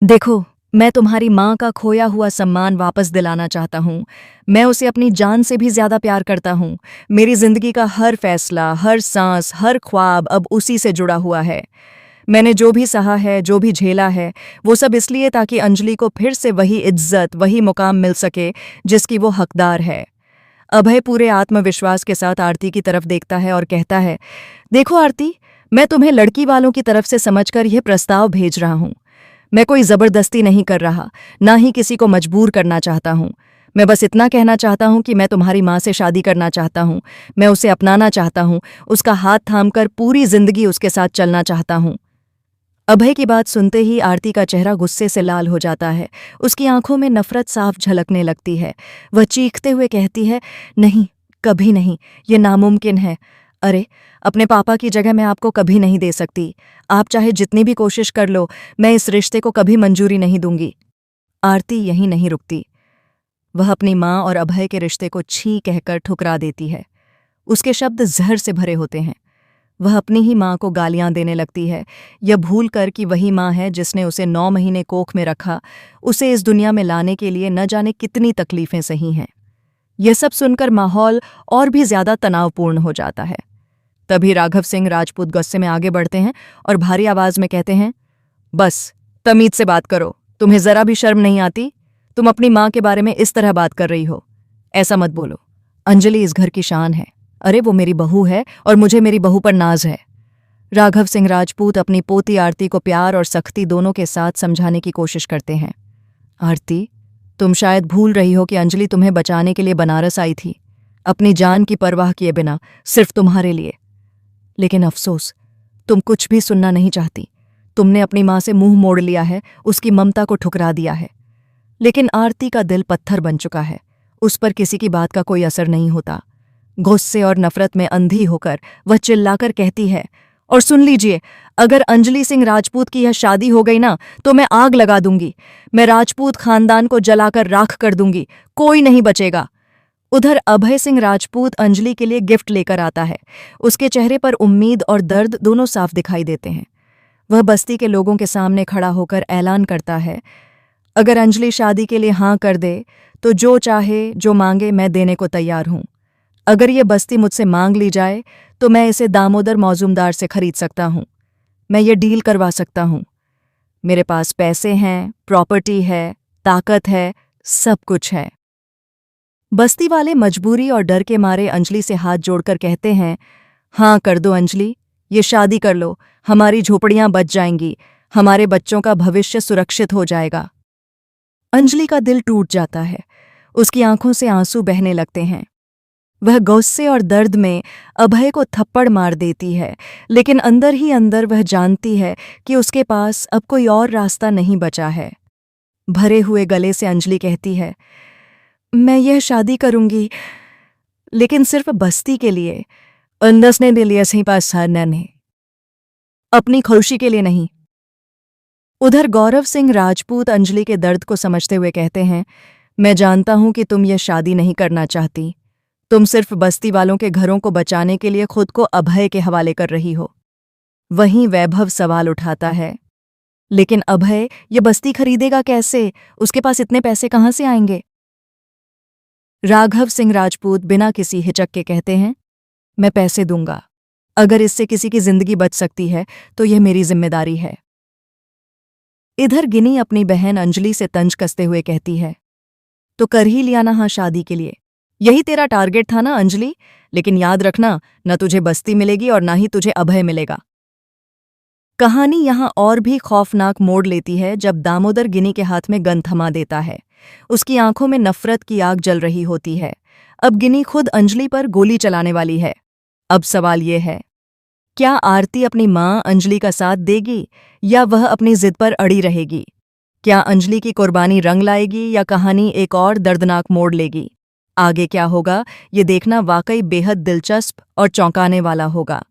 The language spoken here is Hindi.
देखो, मैं तुम्हारी माँ का खोया हुआ सम्मान वापस दिलाना चाहता हूँ। मैं उसे अपनी जान से भी ज़्यादा प्यार करता हूँ। मेरी ज़िंदगी का हर फैसला, हर सांस, हर ख्वाब अब उसी से जुड़ा हुआ है। मैंने जो भी सहा है, जो भी झेला है, वो सब इसलिए ताकि अंजलि को फिर से वही इज्जत, वही मुकाम मिल सके, जिसकी वो हकदार है। अभय पूरे आत्मविश्वास के साथ आरती की तरफ देखता है और कहता है, देखो आरती, मैं तुम्हें लड़की वालों की तरफ से समझकर यह प्रस्ताव भेज रहा हूँ। मैं कोई जबरदस्ती नहीं कर रहा, ना ही किसी को मजबूर करना चाहता हूँ। मैं बस इतना कहना चाहता हूँ कि मैं तुम्हारी माँ से शादी करना चाहता हूँ। मैं उसे अपनाना चाहता हूँ, उसका हाथ थामकर पूरी जिंदगी उसके साथ चलना चाहता हूँ। अभय की बात सुनते ही आरती का चेहरा गुस्से से लाल हो जाता है। उसकी आंखों में नफरत साफ झलकने लगती है। वह चीखते हुए कहती है, नहीं, कभी नहीं, ये नामुमकिन है। अरे, अपने पापा की जगह मैं आपको कभी नहीं दे सकती। आप चाहे जितनी भी कोशिश कर लो, मैं इस रिश्ते को कभी मंजूरी नहीं दूंगी। आरती यहीं नहीं रुकती। वह अपनी माँ और अभय के रिश्ते को छी कहकर ठुकरा देती है। उसके शब्द जहर से भरे होते हैं। वह अपनी ही माँ को गालियां देने लगती है, यह भूल कर कि वही माँ है जिसने उसे 9 महीने कोख में रखा, उसे इस दुनिया में लाने के लिए न जाने कितनी तकलीफें सही हैं। यह सब सुनकर माहौल और भी ज्यादा तनावपूर्ण हो जाता है। तभी राघव सिंह राजपूत गुस्से में आगे बढ़ते हैं और भारी आवाज में कहते हैं, बस, तमीज से बात करो। तुम्हें जरा भी शर्म नहीं आती? तुम अपनी माँ के बारे में इस तरह बात कर रही हो। ऐसा मत बोलो। अंजलि इस घर की शान है। अरे, वो मेरी बहू है और मुझे मेरी बहू पर नाज है। राघव सिंह राजपूत अपनी पोती आरती को प्यार और सख्ती दोनों के साथ समझाने की कोशिश करते हैं। आरती, तुम शायद भूल रही हो कि अंजलि तुम्हें बचाने के लिए बनारस आई थी, अपनी जान की परवाह किए बिना, सिर्फ तुम्हारे लिए। लेकिन अफसोस, तुम कुछ भी सुनना नहीं चाहती। तुमने अपनी माँ से मुंह मोड़ लिया है, उसकी ममता को ठुकरा दिया है। लेकिन आरती का दिल पत्थर बन चुका है। उस पर किसी की बात का कोई असर नहीं होता। गुस्से और नफरत में अंधी होकर वह चिल्लाकर कहती है, और सुन लीजिए, अगर अंजलि सिंह राजपूत की यह शादी हो गई ना, तो मैं आग लगा दूंगी। मैं राजपूत खानदान को जलाकर राख कर दूंगी। कोई नहीं बचेगा। उधर अभय सिंह राजपूत अंजलि के लिए गिफ्ट लेकर आता है। उसके चेहरे पर उम्मीद और दर्द दोनों साफ दिखाई देते हैं। वह बस्ती के लोगों के सामने खड़ा होकर ऐलान करता है, अगर अंजलि शादी के लिए हाँ कर दे, तो जो चाहे, जो मांगे, मैं देने को तैयार हूं। अगर ये बस्ती मुझसे मांग ली जाए, तो मैं इसे दामोदर मौजूमदार से खरीद सकता हूं। मैं ये डील करवा सकता हूं। मेरे पास पैसे हैं, प्रॉपर्टी है, ताकत है, सब कुछ है। बस्ती वाले मजबूरी और डर के मारे अंजलि से हाथ जोड़कर कहते हैं, हाँ कर दो अंजलि, ये शादी कर लो। हमारी झोपड़ियां बच जाएंगी, हमारे बच्चों का भविष्य सुरक्षित हो जाएगा। अंजलि का दिल टूट जाता है। उसकी आंखों से आंसू बहने लगते हैं। वह गुस्से और दर्द में अभय को थप्पड़ मार देती है, लेकिन अंदर ही अंदर वह जानती है कि उसके पास अब कोई और रास्ता नहीं बचा है। भरे हुए गले से अंजलि कहती है, मैं यह शादी करूंगी, लेकिन सिर्फ बस्ती के लिए। अंदसने के लिए सही पास नहीं, अपनी खुशी के लिए नहीं। उधर गौरव सिंह राजपूत अंजलि के दर्द को समझते हुए कहते हैं, मैं जानता हूं कि तुम यह शादी नहीं करना चाहती। तुम सिर्फ बस्ती वालों के घरों को बचाने के लिए खुद को अभय के हवाले कर रही हो। वहीं वैभव सवाल उठाता है, लेकिन अभय ये बस्ती खरीदेगा कैसे? उसके पास इतने पैसे कहां से आएंगे? राघव सिंह राजपूत बिना किसी हिचक के कहते हैं, मैं पैसे दूंगा। अगर इससे किसी की जिंदगी बच सकती है, तो यह मेरी जिम्मेदारी है। इधर गिनी अपनी बहन अंजलि से तंज कसते हुए कहती है, तो कर ही लिया ना हाँ शादी के लिए। यही तेरा टारगेट था ना अंजलि? लेकिन याद रखना, न तुझे बस्ती मिलेगी और ना ही तुझे अभय मिलेगा। कहानी यहां और भी खौफनाक मोड़ लेती है जब दामोदर गिनी के हाथ में गन थमा देता है। उसकी आंखों में नफरत की आग जल रही होती है। अब गिनी खुद अंजलि पर गोली चलाने वाली है। अब सवाल ये है, क्या आरती अपनी मां अंजलि का साथ देगी या वह अपनी जिद पर अड़ी रहेगी? क्या अंजलि की कुर्बानी रंग लाएगी या कहानी एक और दर्दनाक मोड़ लेगी? आगे क्या होगा, ये देखना वाकई बेहद दिलचस्प और चौंकाने वाला होगा।